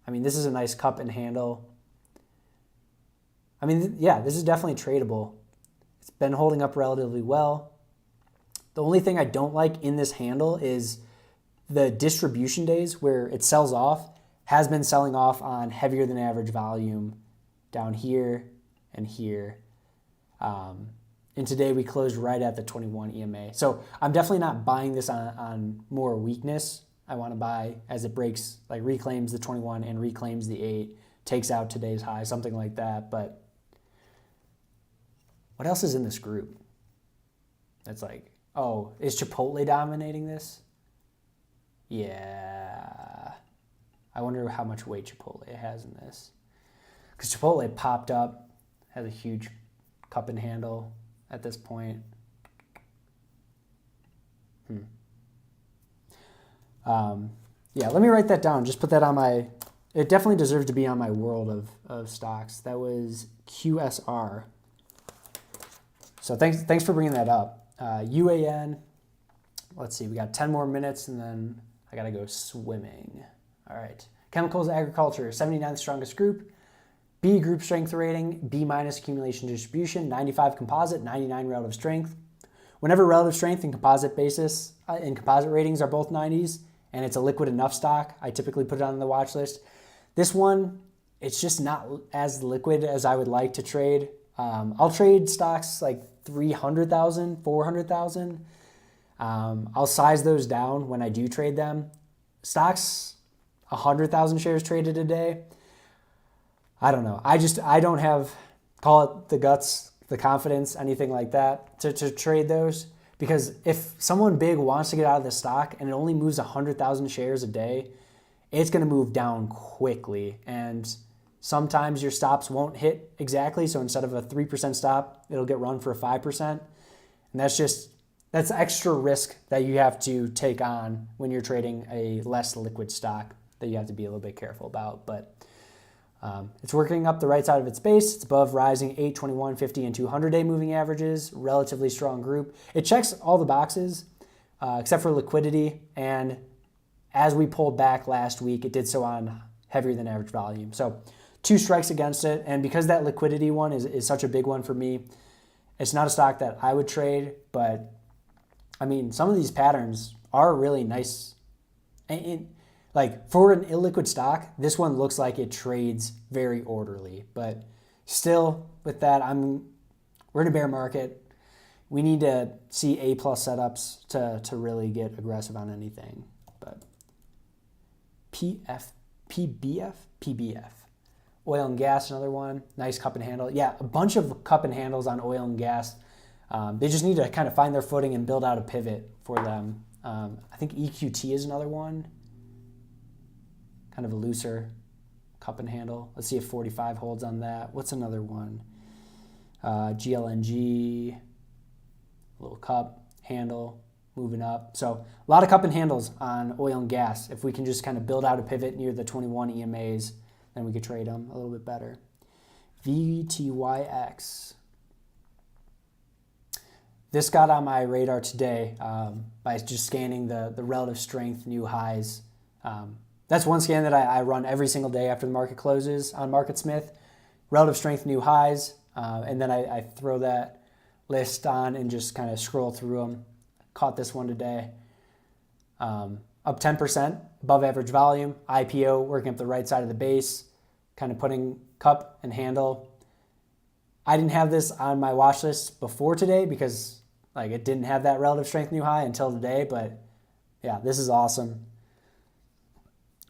I mean, this is a nice cup and handle. I mean, yeah, this is definitely tradable. It's been holding up relatively well. The only thing I don't like in this handle is the distribution days where it sells off, has been selling off on heavier than average volume down here and here. And today we closed right at the 21 EMA. So I'm definitely not buying this on more weakness. I want to buy as it breaks, like reclaims the 21 and reclaims the 8, takes out today's high, something like that. But what else is in this group? That's like, oh, is Chipotle dominating this? Yeah. I wonder how much weight Chipotle has in this. Because Chipotle popped up, has a huge cup and handle at this point. Yeah, let me write that down. Just put that on my, it definitely deserves to be on my world of stocks. That was QSR. So thanks for bringing that up. UAN, let's see, we got 10 more minutes and then I gotta go swimming. All right, chemicals, agriculture, 79th strongest group. B group strength rating, B- accumulation distribution, 95 composite, 99 relative strength. Whenever relative strength and composite basis and composite ratings are both 90s and it's a liquid enough stock, I typically put it on the watch list. This one, it's just not as liquid as I would like to trade. I'll trade stocks like 300,000, 400,000. I'll size those down when I do trade them. Stocks, 100,000 shares traded a day. I don't know. I don't have, call it the guts, the confidence, anything like that to trade those. Because if someone big wants to get out of the stock and it only moves 100,000 shares a day, it's going to move down quickly. And sometimes your stops won't hit exactly. So instead of a 3% stop, it'll get run for a 5%. And that's extra risk that you have to take on when you're trading a less liquid stock that you have to be a little bit careful about. But it's working up the right side of its base. It's above rising 8, 21, 50, and 200-day moving averages. Relatively strong group. It checks all the boxes except for liquidity. And as we pulled back last week, it did so on heavier than average volume. So 2 strikes against it. And because that liquidity one is such a big one for me, it's not a stock that I would trade. But, I mean, some of these patterns are really nice. Like, for an illiquid stock, this one looks like it trades very orderly. But still, with that, we're in a bear market. We need to see A+ setups to really get aggressive on anything. But PBF. Oil and gas, another one. Nice cup and handle. Yeah, a bunch of cup and handles on oil and gas. They just need to kind of find their footing and build out a pivot for them. I think EQT is another one. Kind of a looser cup and handle. Let's see if 45 holds on that. What's another one? GLNG, little cup, handle, moving up. So a lot of cup and handles on oil and gas. If we can just kind of build out a pivot near the 21 EMAs, then we could trade them a little bit better. VTYX. This got on my radar today by just scanning the relative strength new highs. That's one scan that I run every single day after the market closes on MarketSmith. Relative strength new highs, and then I throw that list on and just kind of scroll through them. Caught this one today. Up 10%, above average volume. IPO working up the right side of the base, kind of putting cup and handle. I didn't have this on my watch list before today because it didn't have that relative strength new high until today, but yeah, this is awesome.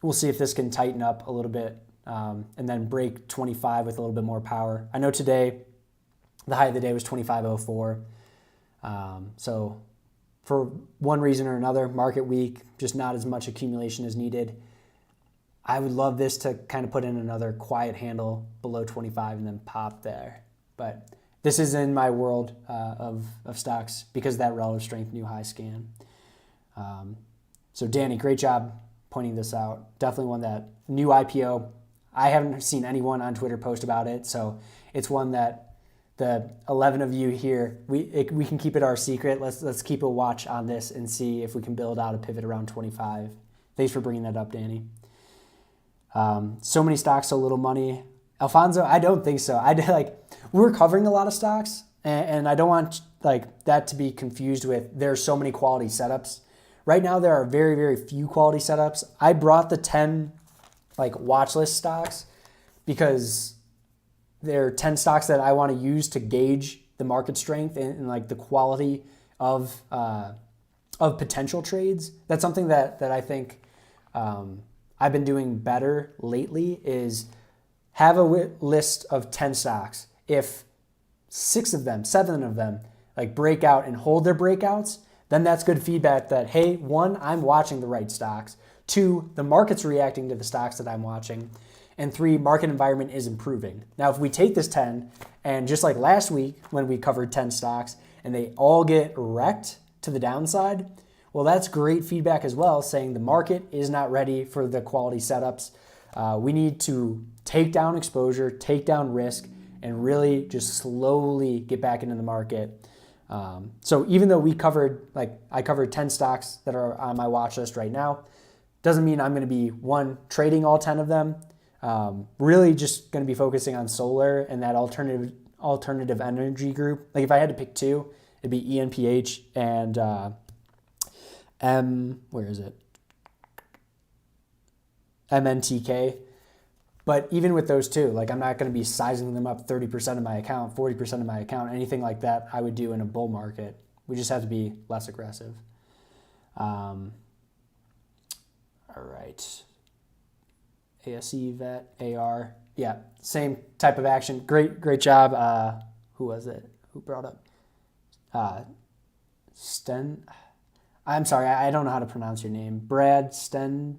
We'll see if this can tighten up a little bit and then break 25 with a little bit more power. I know today the high of the day was 25.04. So for one reason or another, market week, just not as much accumulation as needed. I would love this to kind of put in another quiet handle below 25 and then pop there. But this is in my world of stocks because of that relative strength new high scan. So Danny, great job pointing this out. Definitely one that new IPO. I haven't seen anyone on Twitter post about it, so it's one that the 11 of you here, we can keep it our secret. Let's keep a watch on this and see if we can build out a pivot around 25. Thanks for bringing that up, Danny. So many stocks, so little money. Alfonso, I don't think so. We're covering a lot of stocks, and I don't want that to be confused with there's so many quality setups. Right now, there are very, very few quality setups. I brought the 10 watch list stocks because they're 10 stocks that I want to use to gauge the market strength and the quality of potential trades. That's something that I think I've been doing better lately is have a list of 10 stocks. If 6 of them, 7 of them break out and hold their breakouts, then that's good feedback that, hey, 1, I'm watching the right stocks. 2, the market's reacting to the stocks that I'm watching. And 3, market environment is improving. Now, if we take this 10, and just like last week when we covered 10 stocks, and they all get wrecked to the downside, well, that's great feedback as well, saying the market is not ready for the quality setups. We need to take down exposure, take down risk, and really just slowly get back into the market. So even though I covered 10 stocks that are on my watch list right now, doesn't mean I'm going to be trading all 10 of them. Really just going to be focusing on solar and that alternative energy group. If I had to pick 2, it'd be ENPH and where is it? MNTK. But even with those two, like I'm not going to be sizing them up 30% of my account, 40% of my account, anything like that I would do in a bull market. We just have to be less aggressive. All right. ASE, VET, AR. Yeah, same type of action. Great job. Who was it? Who brought up? I'm sorry, I don't know how to pronounce your name. Brad Stenheim.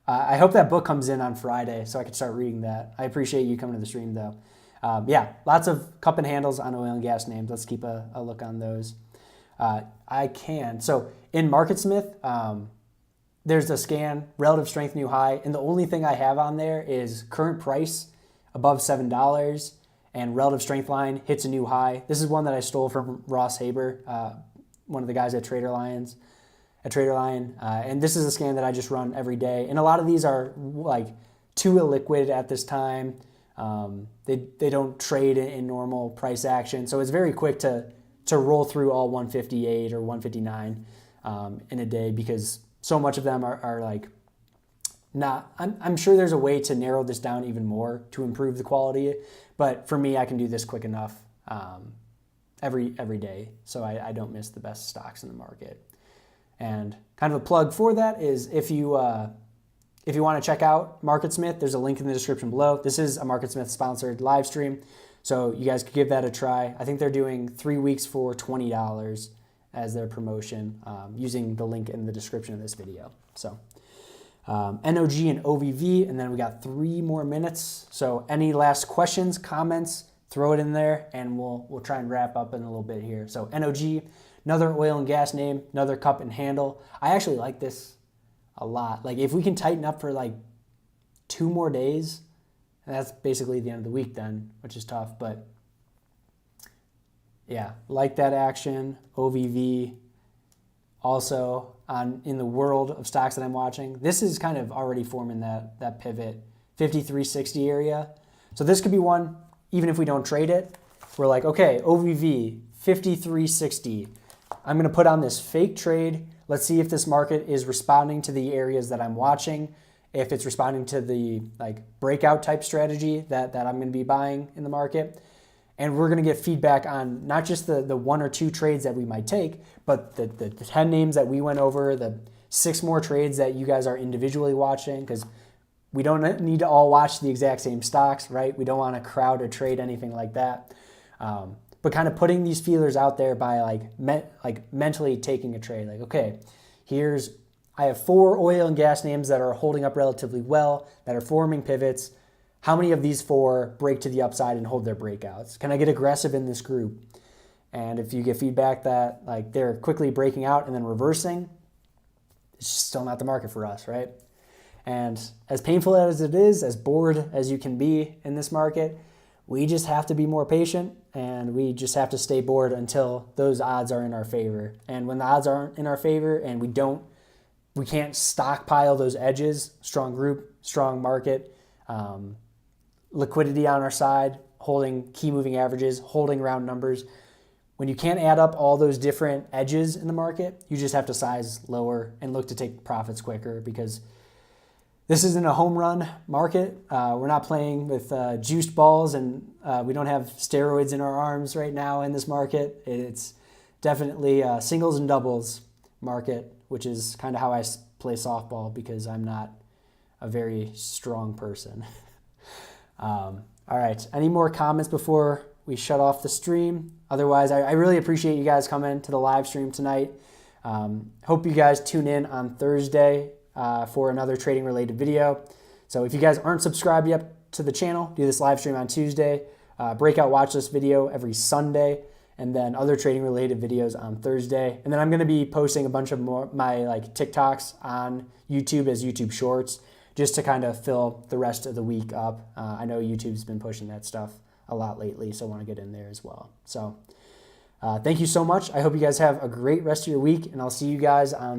I hope that book comes in on Friday so I can start reading that. I appreciate you coming to the stream though. Yeah, lots of cup and handles on oil and gas names. Let's keep a look on those. So in MarketSmith, there's a scan, relative strength new high, and the only thing I have on there is current price above $7 and relative strength line hits a new high. This is one that I stole from Ross Haber, one of the guys at TraderLion. And this is a scan that I just run every day. And a lot of these are like too illiquid at this time. They don't trade in normal price action. So it's very quick to roll through all 158 or 159 in a day because so much of them are like not, I'm sure there's a way to narrow this down even more to improve the quality. But for me, I can do this quick enough every day so I don't miss the best stocks in the market. And kind of a plug for that is if you want to check out MarketSmith, there's a link in the description below. This is a MarketSmith sponsored live stream, so you guys could give that a try. I think they're doing 3 weeks for $20 as their promotion using the link in the description of this video. So NOG and OVV, and then we got 3 more minutes. So any last questions, comments, throw it in there, and we'll try and wrap up in a little bit here. So NOG, another oil and gas name, another cup and handle. I actually like this a lot. Like if we can tighten up for like 2 more days, and that's basically the end of the week then, which is tough. But yeah, like that action. OVV also in the world of stocks that I'm watching. This is kind of already forming that pivot 5360 area. So this could be one, even if we don't trade it, we're like, okay, OVV 5360. I'm going to put on this fake trade. Let's see if this market is responding to the areas that I'm watching, if it's responding to the like breakout type strategy that I'm going to be buying in the market. And we're going to get feedback on not just the 1 or 2 trades that we might take, but the 10 names that we went over, the 6 more trades that you guys are individually watching, because we don't need to all watch the exact same stocks, right? We don't want to crowd or trade anything like that. But kind of putting these feelers out there by mentally taking a trade. Like, okay, I have 4 oil and gas names that are holding up relatively well, that are forming pivots. How many of these 4 break to the upside and hold their breakouts? Can I get aggressive in this group? And if you get feedback that like they're quickly breaking out and then reversing, it's still not the market for us, right? And as painful as it is, as bored as you can be in this market, we just have to be more patient and we just have to stay bored until those odds are in our favor. And when the odds aren't in our favor and we can't stockpile those edges, strong group, strong market, liquidity on our side, holding key moving averages, holding round numbers. When you can't add up all those different edges in the market, you just have to size lower and look to take profits quicker because this isn't a home run market. We're not playing with juiced balls and we don't have steroids in our arms right now in this market. It's definitely a singles and doubles market, which is kind of how I play softball because I'm not a very strong person. All right, any more comments before we shut off the stream? Otherwise, I really appreciate you guys coming to the live stream tonight. Hope you guys tune in on Thursday for another trading related video. So if you guys aren't subscribed yet to the channel, do this live stream on Tuesday, breakout watch list video every Sunday, and then other trading related videos on Thursday. And then I'm going to be posting a bunch of my TikToks on YouTube as YouTube Shorts just to kind of fill the rest of the week up. I know YouTube's been pushing that stuff a lot lately, so I want to get in there as well. So thank you so much. I hope you guys have a great rest of your week, and I'll see you guys on